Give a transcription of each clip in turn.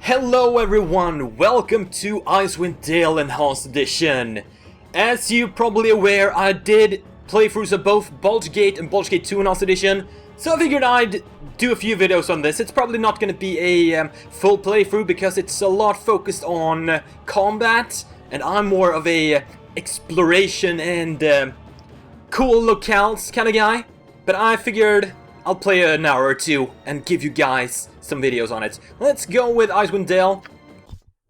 Hello everyone, welcome to Icewind Dale Enhanced Edition. As you're probably aware, I did playthroughs of both Baldur's Gate and Baldur's Gate 2 Enhanced Edition, so I figured I'd do a few videos on this. It's probably not going to be a full playthrough because it's a lot focused on combat, and I'm more of a exploration and cool locales kind of guy. But I figured I'll play an hour or two and give you guys some videos on it. Let's go with Icewind Dale.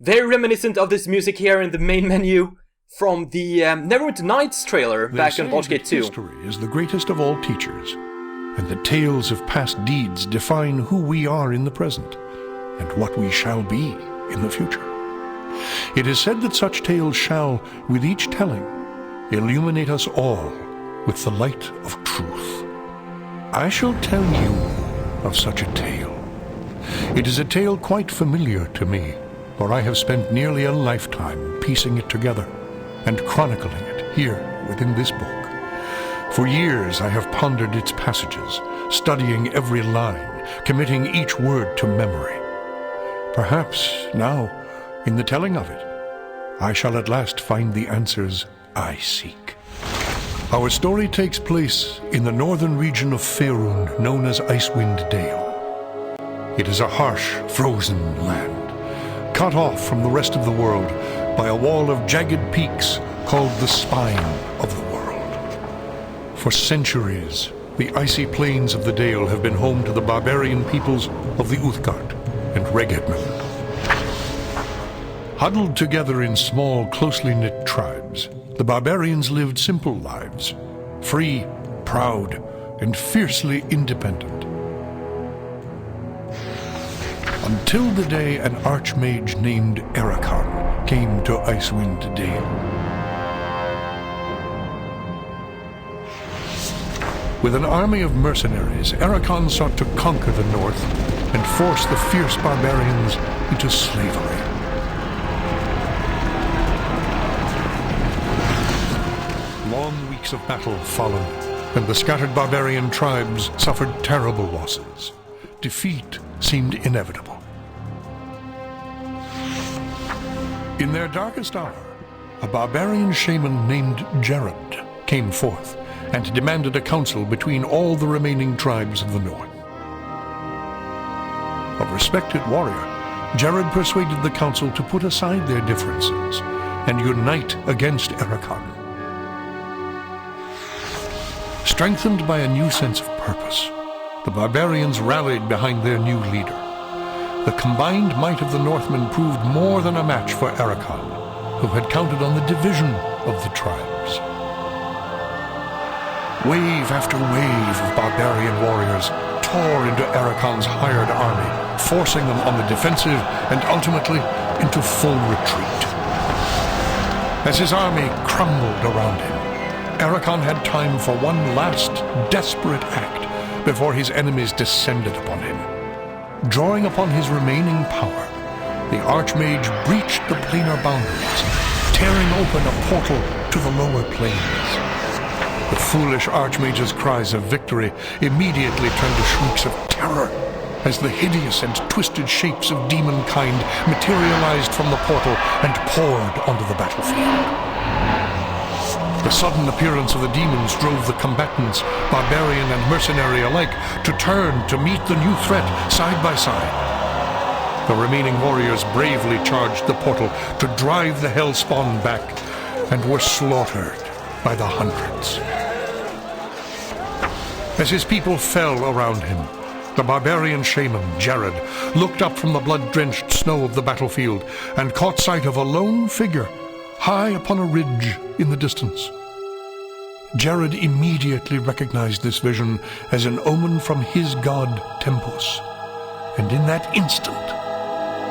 Very reminiscent of this music here in the main menu from the Neverwinter Nights trailer back in Baldur's Gate 2. History is the greatest of all teachers, and the tales of past deeds define who we are in the present and what we shall be in the future. It is said that such tales shall, with each telling, illuminate us all with the light of truth. I shall tell you of such a tale. It is a tale quite familiar to me, for I have spent nearly a lifetime piecing it together and chronicling it here within this book. For years I have pondered its passages, studying every line, committing each word to memory. Perhaps now, in the telling of it, I shall at last find the answers I seek. Our story takes place in the northern region of Faerun, known as Icewind Dale. It is a harsh, frozen land, cut off from the rest of the world by a wall of jagged peaks called the Spine of the World. For centuries, the icy plains of the Dale have been home to the barbarian peoples of the Hrothgar and Regedmund. Huddled together in small, closely knit tribes, the barbarians lived simple lives, free, proud, and fiercely independent. Until the day an archmage named Hrothgar came to Icewind Dale. With an army of mercenaries, Hrothgar sought to conquer the north and force the fierce barbarians into slavery. Long weeks of battle followed, and the scattered barbarian tribes suffered terrible losses. Defeat seemed inevitable. In their darkest hour, a barbarian shaman named Jared came forth and demanded a council between all the remaining tribes of the north. A respected warrior, Jared persuaded the council to put aside their differences and unite against Hrothgar. Strengthened by a new sense of purpose, the barbarians rallied behind their new leader. The combined might of the Northmen proved more than a match for Hrothgar, who had counted on the division of the tribes. Wave after wave of barbarian warriors tore into Hrothgar's hired army, forcing them on the defensive and ultimately into full retreat. As his army crumbled around him, Hrothgar had time for one last desperate act before his enemies descended upon him. Drawing upon his remaining power, the Archmage breached the planar boundaries, tearing open a portal to the lower planes. The foolish Archmage's cries of victory immediately turned to shrieks of terror as the hideous and twisted shapes of demonkind materialized from the portal and poured onto the battlefield. The sudden appearance of the demons drove the combatants, barbarian and mercenary alike, to turn to meet the new threat side by side. The remaining warriors bravely charged the portal to drive the hellspawn back, and were slaughtered by the hundreds. As his people fell around him, the barbarian shaman, Jared, looked up from the blood-drenched snow of the battlefield and caught sight of a lone figure high upon a ridge in the distance. Jared immediately recognized this vision as an omen from his god Tempus, and in that instant,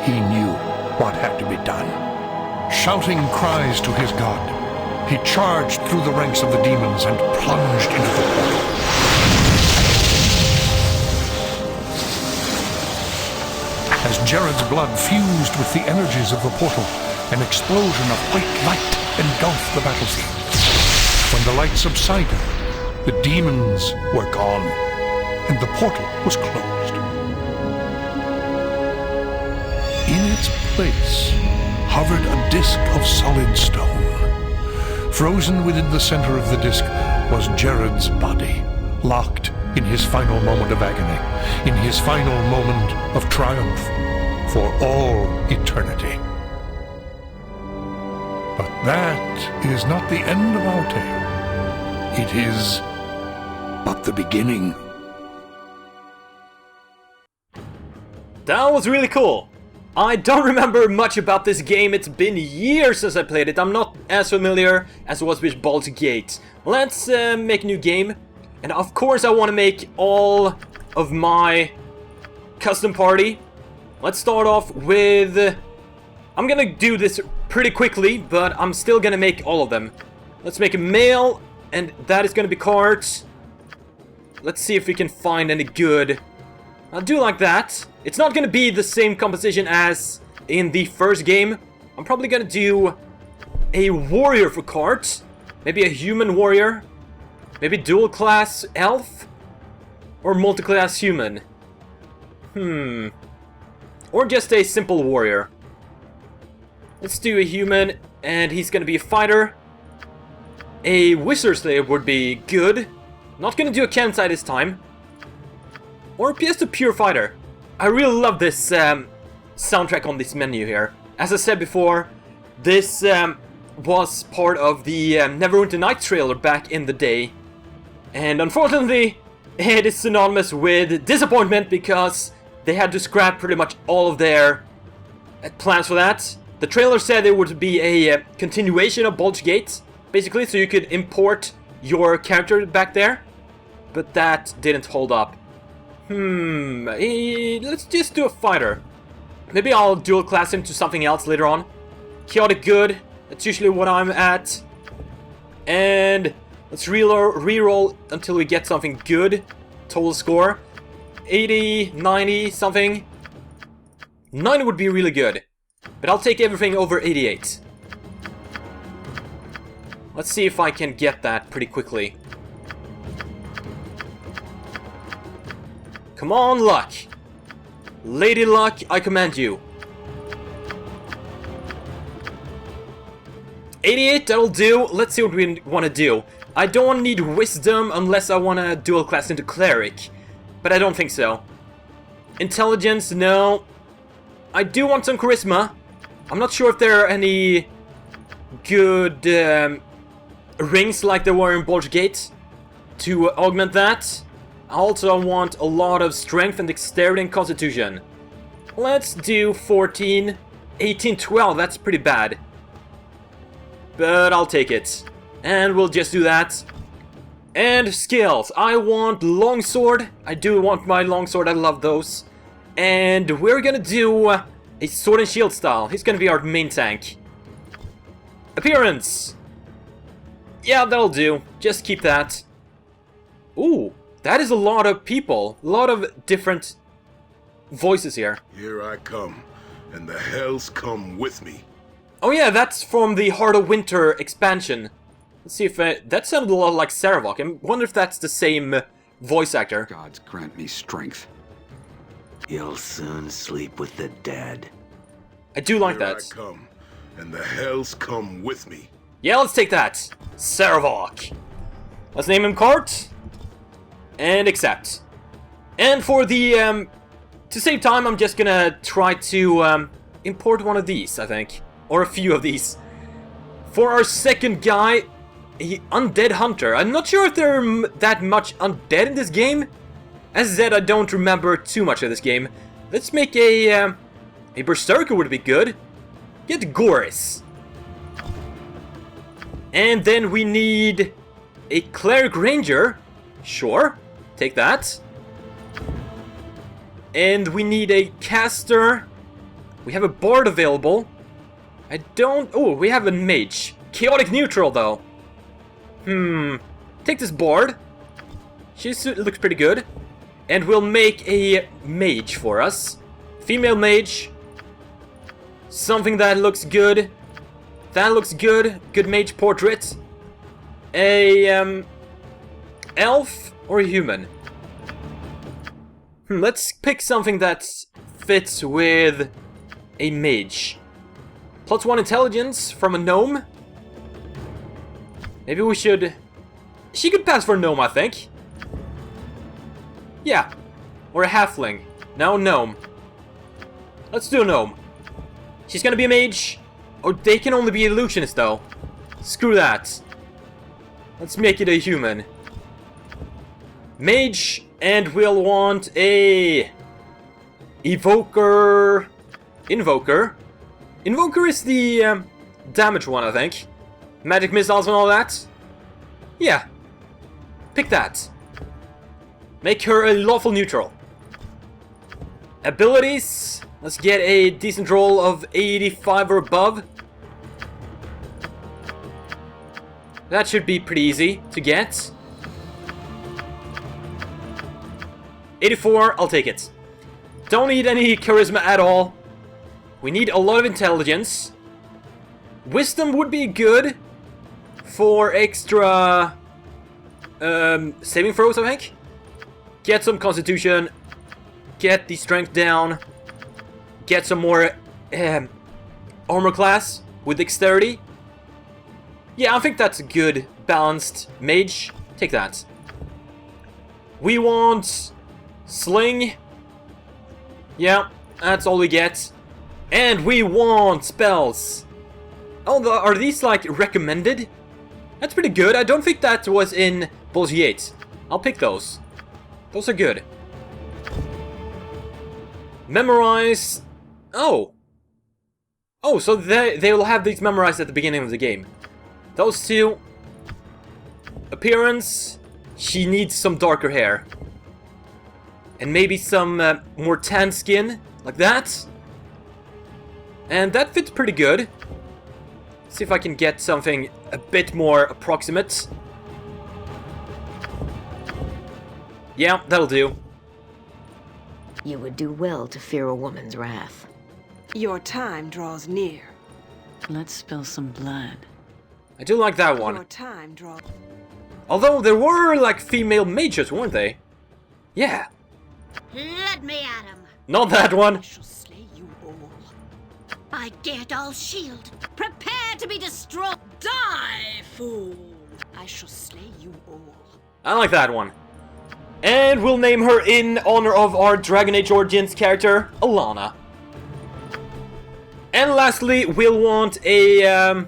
he knew what had to be done. Shouting cries to his god, he charged through the ranks of the demons and plunged into the portal. As Jared's blood fused with the energies of the portal, an explosion of white light engulfed the battlefield. When the light subsided, the demons were gone, and the portal was closed. In its place hovered a disk of solid stone. Frozen within the center of the disk was Jared's body, locked in his final moment of agony, in his final moment of triumph, for all eternity. But that is not the end of our tale. It is but the beginning. That was really cool. I don't remember much about this game. It's been years since I played it. I'm not as familiar as I was with Baldur's Gate. Let's make a new game. And of course I want to make all of my custom party. Let's start off with... I'm gonna do this pretty quickly, but I'm still gonna make all of them. Let's make a male, and that is gonna be Kart. Let's see if we can find any good. I'll do like that. It's not gonna be the same composition as in the first game. I'm probably gonna do a warrior for Kart. Maybe a human warrior. Maybe dual class elf. Or multi-class human. Or just a simple warrior. Let's do a human, and he's gonna be a fighter. A wizard slayer would be good. Not gonna do a Kensai this time. Or just a pure fighter. I really love this soundtrack on this menu here. As I said before, this was part of the Neverwinter Nights trailer back in the day. And unfortunately, it is synonymous with disappointment because they had to scrap pretty much all of their plans for that. The trailer said it would be a continuation of Baldur's Gate, basically, so you could import your character back there. But that didn't hold up. Let's just do a fighter. Maybe I'll dual class him to something else later on. Chaotic good, that's usually what I'm at. And let's reroll until we get something good. Total score 80, 90, something. 90 would be really good, but I'll take everything over 88. Let's see if I can get that pretty quickly. Come on, luck. Lady Luck, I command you. 88, that'll do. Let's see what we want to do. I don't need wisdom unless I want to dual class into cleric. But I don't think so. Intelligence, no. I do want some charisma. I'm not sure if there are any good rings like there were in Baldur's Gate to augment that. I also want a lot of strength and dexterity and constitution. Let's do 14, 18, 12. That's pretty bad. But I'll take it. And we'll just do that. And skills. I want longsword. I do want my longsword. I love those. And we're gonna do a sword and shield style. He's gonna be our main tank. Appearance. Yeah, that'll do. Just keep that. Ooh. That is a lot of people. A lot of different voices here. Here I come, and the hells come with me. Oh yeah, that's from the Heart of Winter expansion. Let's see if that sounded a lot like Saravok. I wonder if that's the same voice actor. Gods grant me strength. You'll soon sleep with the dead. I do like Here that. I come, and the hells come with me. Yeah, let's take that. Saravok. Let's name him Kart. And accept. And for the, to save time, I'm just gonna try to, import one of these, I think. Or a few of these. For our second guy, a undead hunter. I'm not sure if there are that much undead in this game. As I said, I don't remember too much of this game. Let's make a berserker would be good. Get Goris. And then we need a cleric ranger. Sure. Take that. And we need a caster. We have a bard available. I don't... Oh, we have a mage. Chaotic neutral, though. Take this bard. She looks pretty good. And we'll make a mage for us. Female mage. Something that looks good. That looks good. Good mage portrait. A, elf or a human? Let's pick something that fits with a mage. +1 intelligence from a gnome. Maybe we should... She could pass for a gnome, I think. Yeah. Or a halfling. No, gnome. Let's do a gnome. She's gonna be a mage. Or they can only be illusionists, though. Screw that. Let's make it a human. Mage, and we'll want a... Evoker... Invoker. Invoker is the damage one, I think. Magic missiles and all that. Yeah. Pick that. Make her a lawful neutral. Abilities. Let's get a decent roll of 85 or above. That should be pretty easy to get. 84, I'll take it. Don't need any charisma at all. We need a lot of intelligence. Wisdom would be good for extra saving throws, I think. Get some constitution. Get the strength down. Get some more armor class with dexterity. Yeah, I think that's a good balanced mage. Take that. We want sling. Yeah, that's all we get. And we want spells. Oh, are these like recommended? That's pretty good. I don't think that was in Baldur's Gate. I'll pick those. Those are good. Memorize. Oh. Oh, so they will have these memorized at the beginning of the game. Those two. Appearance. She needs some darker hair. And maybe some more tan skin. Like that. And that fits pretty good. See if I can get something a bit more approximate. Yeah, that'll do. You would do well to fear a woman's wrath. Your time draws near. Let's spill some blood. I do like that Your one. time draws... Although there were like female mages, weren't they? Yeah. Let me at him. Not that I one. shall slay you all. By Geardal's shield, prepare to be destroyed. Die, fool! I shall slay you all. I like that one. And we'll name her in honor of our Dragon Age Origins character, Alana. And lastly, we'll want a...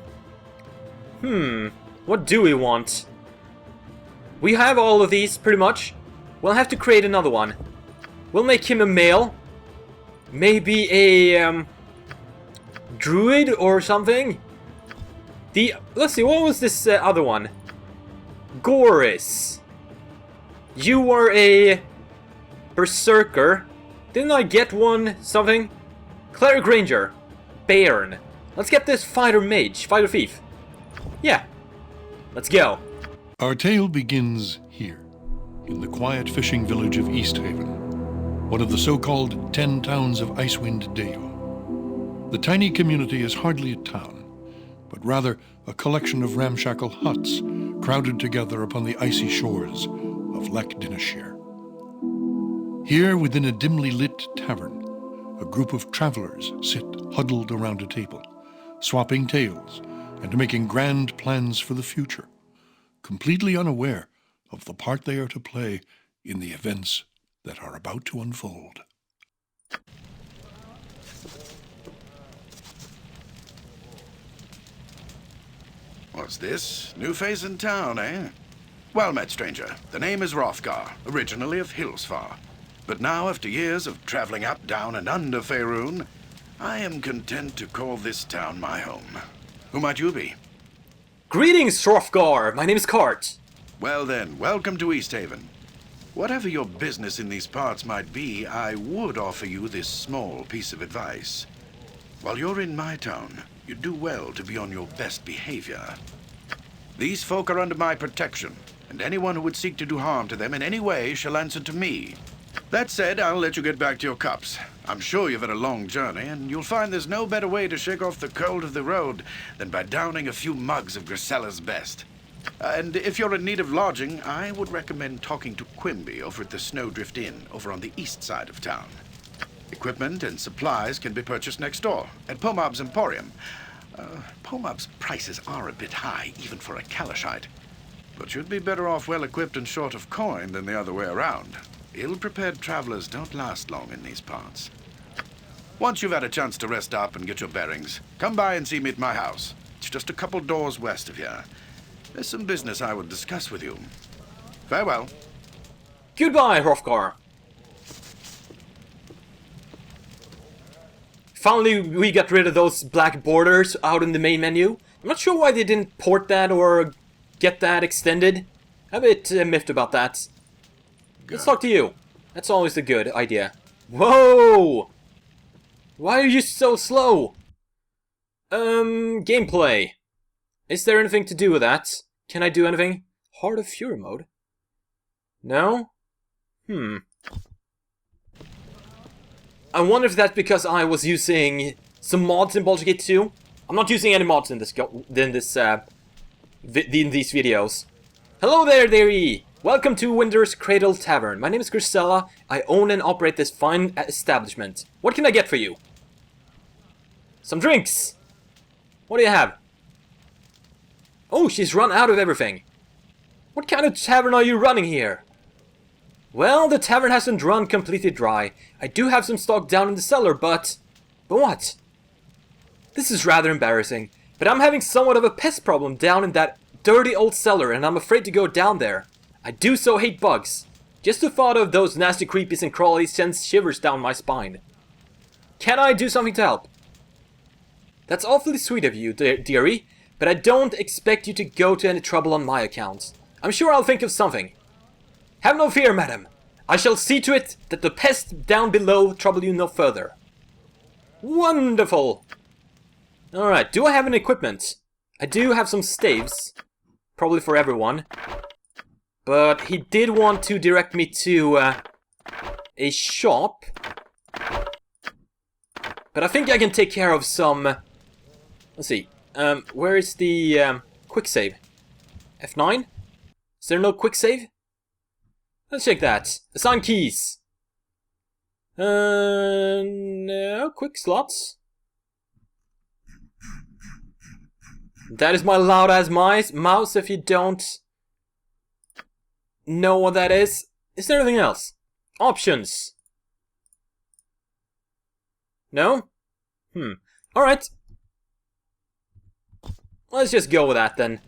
What do we want? We have all of these, pretty much. We'll have to create another one. We'll make him a male. Maybe a... druid or something? Let's see, what was this other one? Goris. You were a... berserker. Didn't I get one something? Cleric Ranger. Faerun. Let's get this fighter mage. Fighter thief. Yeah. Let's go. Our tale begins here, in the quiet fishing village of Easthaven, one of the so-called 10 towns of Icewind Dale. The tiny community is hardly a town, but rather a collection of ramshackle huts crowded together upon the icy shores of Lech Dinashir. Here, within a dimly lit tavern, a group of travelers sit huddled around a table, swapping tales and making grand plans for the future, completely unaware of the part they are to play in the events that are about to unfold. What's this? New face in town, eh? Well met, stranger. The name is Hrothgar, originally of Hillsfar. But now, after years of traveling up, down, and under Faerun, I am content to call this town my home. Who might you be? Greetings, Hrothgar. My name is Kart. Well then, welcome to Easthaven. Whatever your business in these parts might be, I would offer you this small piece of advice. While you're in my town, you do well to be on your best behavior. These folk are under my protection, and anyone who would seek to do harm to them in any way shall answer to me. That said, I'll let you get back to your cups. I'm sure you've had a long journey, and you'll find there's no better way to shake off the cold of the road than by downing a few mugs of Grisella's best. And if you're in need of lodging, I would recommend talking to Quimby over at the Snowdrift Inn over on the east side of town. Equipment and supplies can be purchased next door, at Pomab's Emporium. Pomab's prices are a bit high, even for a Kalashite. But you'd be better off well-equipped and short of coin than the other way around. Ill-prepared travelers don't last long in these parts. Once you've had a chance to rest up and get your bearings, come by and see me at my house. It's just a couple doors west of here. There's some business I would discuss with you. Farewell. Goodbye, Hrothgar. Finally, we got rid of those black borders out in the main menu. I'm not sure why they didn't port that or get that extended. I'm a bit miffed about that. Let's talk to you. That's always a good idea. Whoa! Why are you so slow? Gameplay. Is there anything to do with that? Can I do anything? Heart of Fury mode? No? I wonder if that's because I was using some mods in Baldur's Gate 2. I'm not using any mods in these videos. Hello there, dearie! Welcome to Winter's Cradle Tavern. My name is Grisella. I own and operate this fine establishment. What can I get for you? Some drinks! What do you have? Oh, she's run out of everything. What kind of tavern are you running here? Well, the tavern hasn't run completely dry. I do have some stock down in the cellar, but what? This is rather embarrassing, but I'm having somewhat of a pest problem down in that dirty old cellar, and I'm afraid to go down there. I do so hate bugs. Just the thought of those nasty creepies and crawlies sends shivers down my spine. Can I do something to help? That's awfully sweet of you, dearie, but I don't expect you to go to any trouble on my account. I'm sure I'll think of something. Have no fear, madam. I shall see to it that the pests down below trouble you no further. Wonderful! Alright, do I have any equipment? I do have some staves. Probably for everyone. But he did want to direct me to a shop. But I think I can take care of some... let's see. Where is the quick save? F9? Is there no quick save? Let's check that. Assign keys. No, quick slots. That is my loud ass mouse if you don't know what that is. Is there anything else? Options. No? Alright. Let's just go with that then.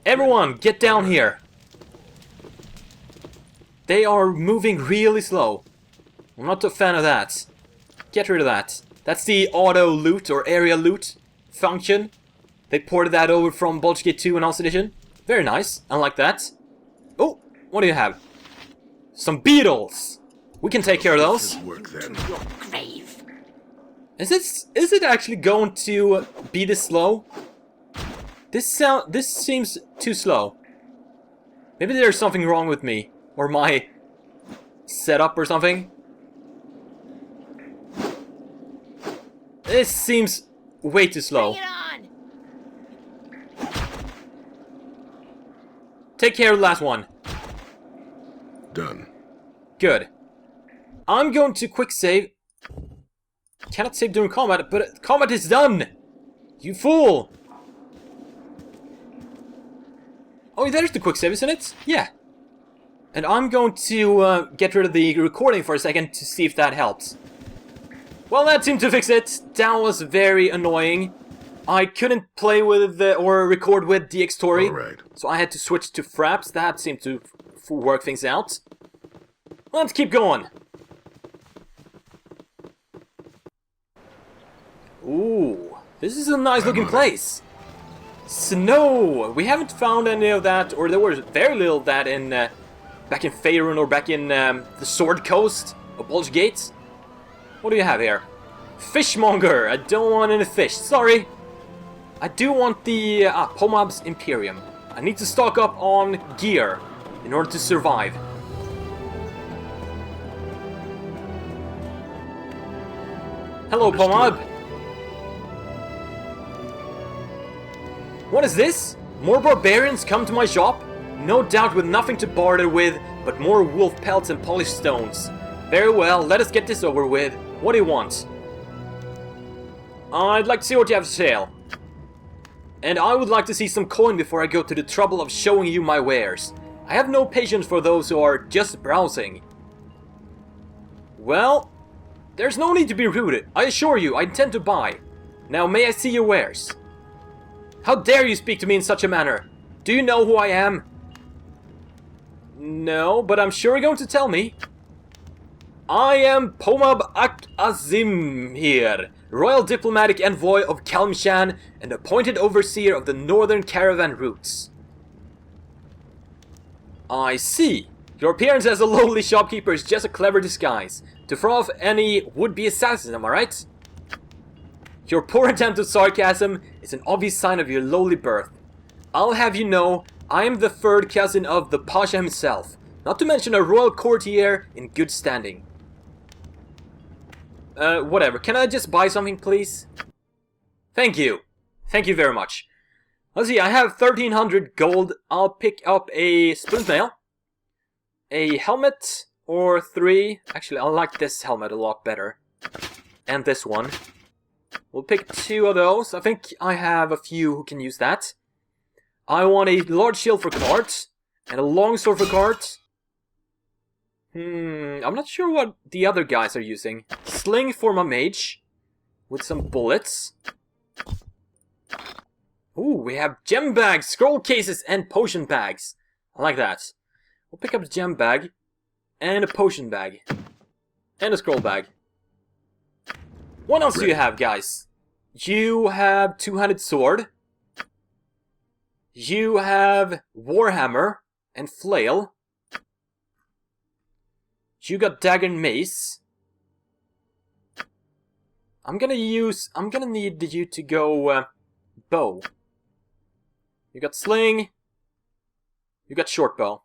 Everyone, get down here. They are moving really slow. I'm not a fan of that. Get rid of that. That's the auto loot or area loot function. They ported that over from Baldur's Gate 2 Enhanced Edition. Very nice. I like that. Oh, what do you have? Some beetles. We can take care of those. Your grave. Is it actually going to be this slow? This seems too slow. Maybe there's something wrong with me. Or my setup or something. This seems way too slow. Bring it on. Take care of the last one. Done. Good. I'm going to quick save. Cannot save during combat, but combat is done! You fool! Oh, there's the quick save, isn't it? Yeah. And I'm going to get rid of the recording for a second to see if that helps. Well, that seemed to fix it. That was very annoying. I couldn't play with or record with DxTory, Alright. so I had to switch to Fraps. That seemed to work things out. Let's keep going. Ooh, this is a nice looking place. Snow! We haven't found any of that, or there was very little of that in back in Faerun or back in the Sword Coast of Baldur's Gate. What do you have here? Fishmonger! I don't want any fish, sorry. I do want the Pomab's Emporium. I need to stock up on gear in order to survive. Hello, Pomab. What is this? More barbarians come to my shop? No doubt with nothing to barter with, but more wolf pelts and polished stones. Very well, let us get this over with. What do you want? I'd like to see what you have to sell. And I would like to see some coin before I go to the trouble of showing you my wares. I have no patience for those who are just browsing. Well, there's no need to be rude. I assure you, I intend to buy. Now may I see your wares? How dare you speak to me in such a manner? Do you know who I am? No, but I'm sure you're going to tell me. I am Pomab Azim here, Royal Diplomatic Envoy of Kalmshan and appointed overseer of the northern caravan routes. I see. Your appearance as a lowly shopkeeper is just a clever disguise to throw off any would-be assassin, am I right? Your poor attempt at sarcasm is an obvious sign of your lowly birth. I'll have you know, I am the third cousin of the Pasha himself, not to mention a royal courtier in good standing. Whatever. Can I just buy something, please? Thank you. Thank you very much. Let's see, I have 1300 gold. I'll pick up a splint mail, a helmet, or 3. Actually, I like this helmet a lot better. And this one. We'll pick 2 of those. I think I have a few who can use that. I want a large shield for Kart, and a long sword for Kart. I'm not sure what the other guys are using. Sling for my mage, with some bullets. Ooh, we have gem bags, scroll cases, and potion bags. I like that. We'll pick up a gem bag, and a potion bag, and a scroll bag. What else do you have, guys? You have two-handed sword. You have warhammer and flail. You got dagger and mace. I'm gonna need you to go bow. You got sling. You got short bow.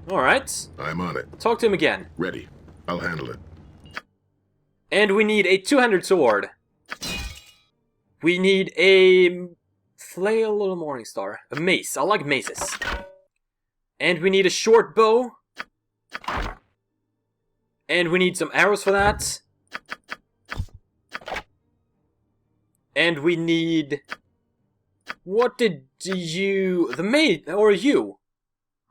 Alright. I'm on it. Talk to him again. Ready. I'll handle it. And we need a two-handed sword. We need a flail or a morning star. A mace. I like maces. And we need a short bow. And we need some arrows for that. And we need... What did you... The maid, or you?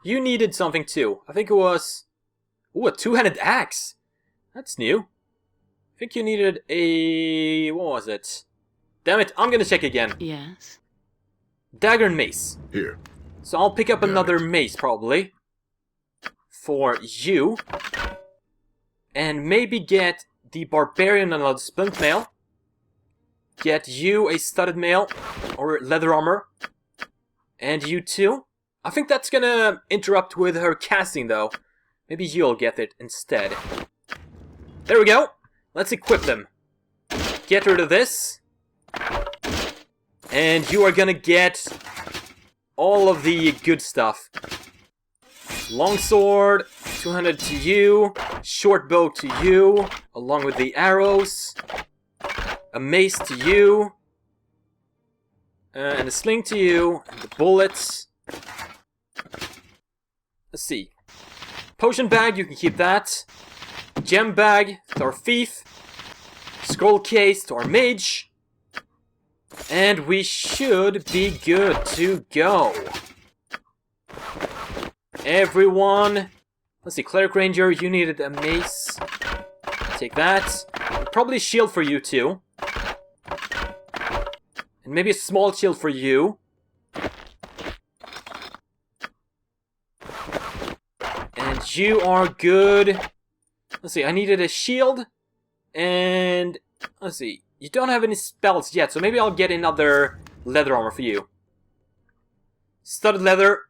You needed something too. I think it was... Ooh, a two-handed axe. That's new. I think you needed a... What was it? Damn it, I'm gonna check again. Yes. Dagger and mace. Here. So I'll pick up another mace, probably. For you. And maybe get the barbarian another splint mail. Get you a studded mail. Or leather armor. And you too. I think that's gonna interrupt with her casting, though. Maybe you'll get it instead. There we go. Let's equip them. Get rid of this. And you are gonna get all of the good stuff. Longsword, 200 to you. Short bow to you, along with the arrows. A mace to you. And a sling to you. And the bullets. Let's see. Potion bag, you can keep that. Gem bag to our thief. Scroll case to our mage. And we should be good to go. Everyone. Let's see, Cleric Ranger, you needed a mace. Take that. Probably a shield for you too. And maybe a small shield for you. And you are good. Let's see, I needed a shield. And let's see. You don't have any spells yet, so maybe I'll get another leather armor for you. Studded leather.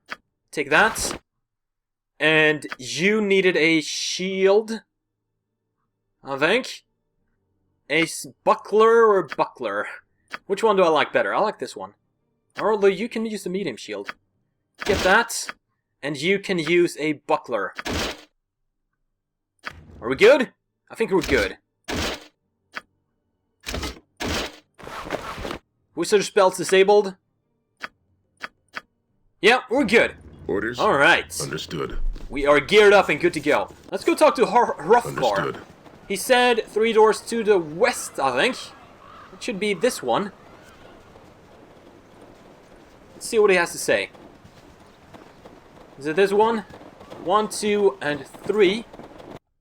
Take that. And you needed a shield. I think. A buckler or buckler? Which one do I like better? I like this one. Although you can use the medium shield. Get that. And you can use a buckler. Are we good? I think we're good. Wizard spells disabled. Yeah, we're good. Orders? Alright. Understood. We are geared up and good to go. Let's go talk to Hrothgar. Understood. He said 3 doors to the west, I think. It should be this one. Let's see what he has to say. Is it this one? 1, 2, and 3. Is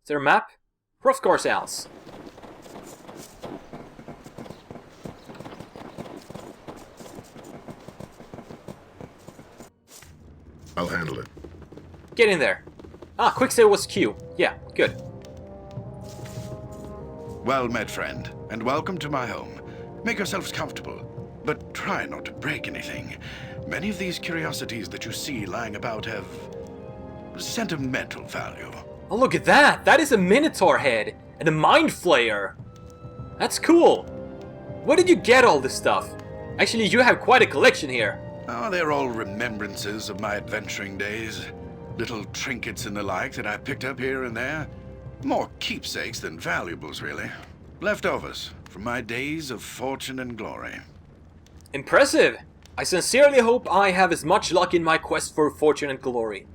there a map? Hrothgar's house. I'll handle it. Get in there. Ah, quick save was Q. Yeah, good. Well met, friend, and welcome to my home. Make yourselves comfortable, but try not to break anything. Many of these curiosities that you see lying about have sentimental value. Oh, look at that! That is a Minotaur head and a Mind Flayer. That's cool. Where did you get all this stuff? Actually, you have quite a collection here. Oh, they're all remembrances of my adventuring days. Little trinkets and the like that I picked up here and there. More keepsakes than valuables, really. Leftovers from my days of fortune and glory. Impressive! I sincerely hope I have as much luck in my quest for fortune and glory.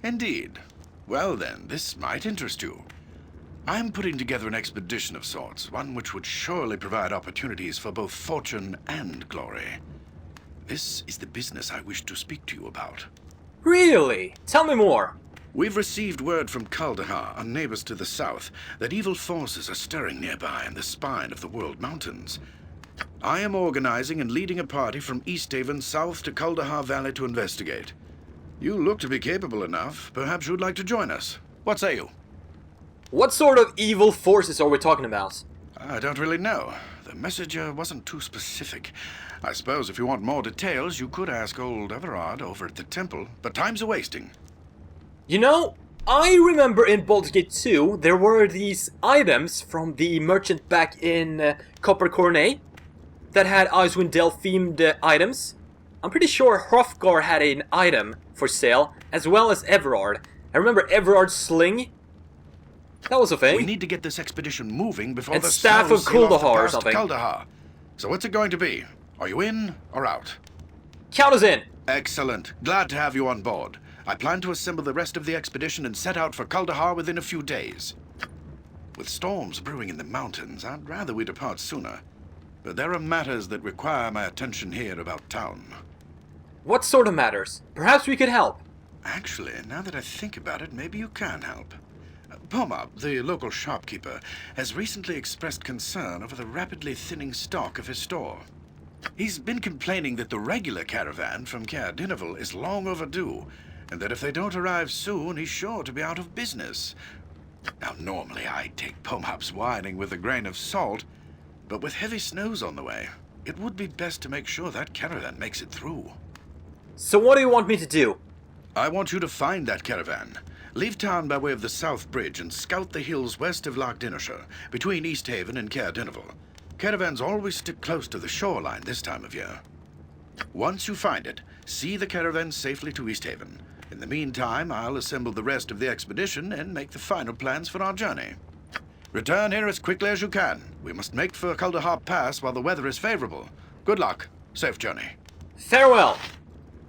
Indeed. Well then, this might interest you. I'm putting together an expedition of sorts, one which would surely provide opportunities for both fortune and glory. This is the business I wish to speak to you about. Really? Tell me more. We've received word from Kuldahar, our neighbors to the south, that evil forces are stirring nearby in the spine of the World Mountains. I am organizing and leading a party from Easthaven south to Kuldahar Valley to investigate. You look to be capable enough. Perhaps you'd like to join us. What say you? What sort of evil forces are we talking about? I don't really know. The messenger wasn't too specific. I suppose if you want more details, you could ask old Everard over at the temple, but time's a-wasting. You know, I remember in Baldur's Gate 2 there were these items from the merchant back in Copper Cornet that had Icewind Dale themed items. I'm pretty sure Hrothgar had an item for sale, as well as Everard. I remember Everard's sling. That was a thing. We need to get this expedition moving before and the Staff snows of seal off the Kuldahar or pass to something. Kuldahar. So what's it going to be? Are you in or out? Count us in. Excellent. Glad to have you on board. I plan to assemble the rest of the expedition and set out for Kuldahar within a few days. With storms brewing in the mountains, I'd rather we depart sooner. But there are matters that require my attention here about town. What sort of matters? Perhaps we could help. Actually, now that I think about it, maybe you can help. Pomab, the local shopkeeper, has recently expressed concern over the rapidly thinning stock of his store. He's been complaining that the regular caravan from Cradle is long overdue, and that if they don't arrive soon, he's sure to be out of business. Now, normally I'd take Pomab's whining with a grain of salt, but with heavy snows on the way, it would be best to make sure that caravan makes it through. So what do you want me to do? I want you to find that caravan. Leave town by way of the South Bridge and scout the hills west of Loch Dinnershire, between Easthaven and Cradle. Caravans always stick close to the shoreline this time of year. Once you find it, see the caravan safely to Easthaven. In the meantime, I'll assemble the rest of the expedition and make the final plans for our journey. Return here as quickly as you can. We must make for Kuldahar Pass while the weather is favorable. Good luck. Safe journey. Farewell.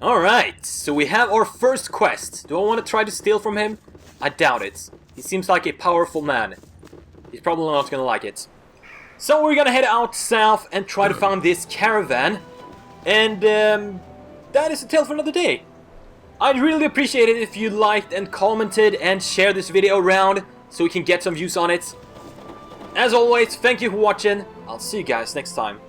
Alright, so we have our first quest. Do I want to try to steal from him? I doubt it. He seems like a powerful man. He's probably not gonna like it. So we're gonna head out south and try to find this caravan. And that is a tale for another day. I'd really appreciate it if you liked and commented and shared this video around so we can get some views on it. As always, thank you for watching. I'll see you guys next time.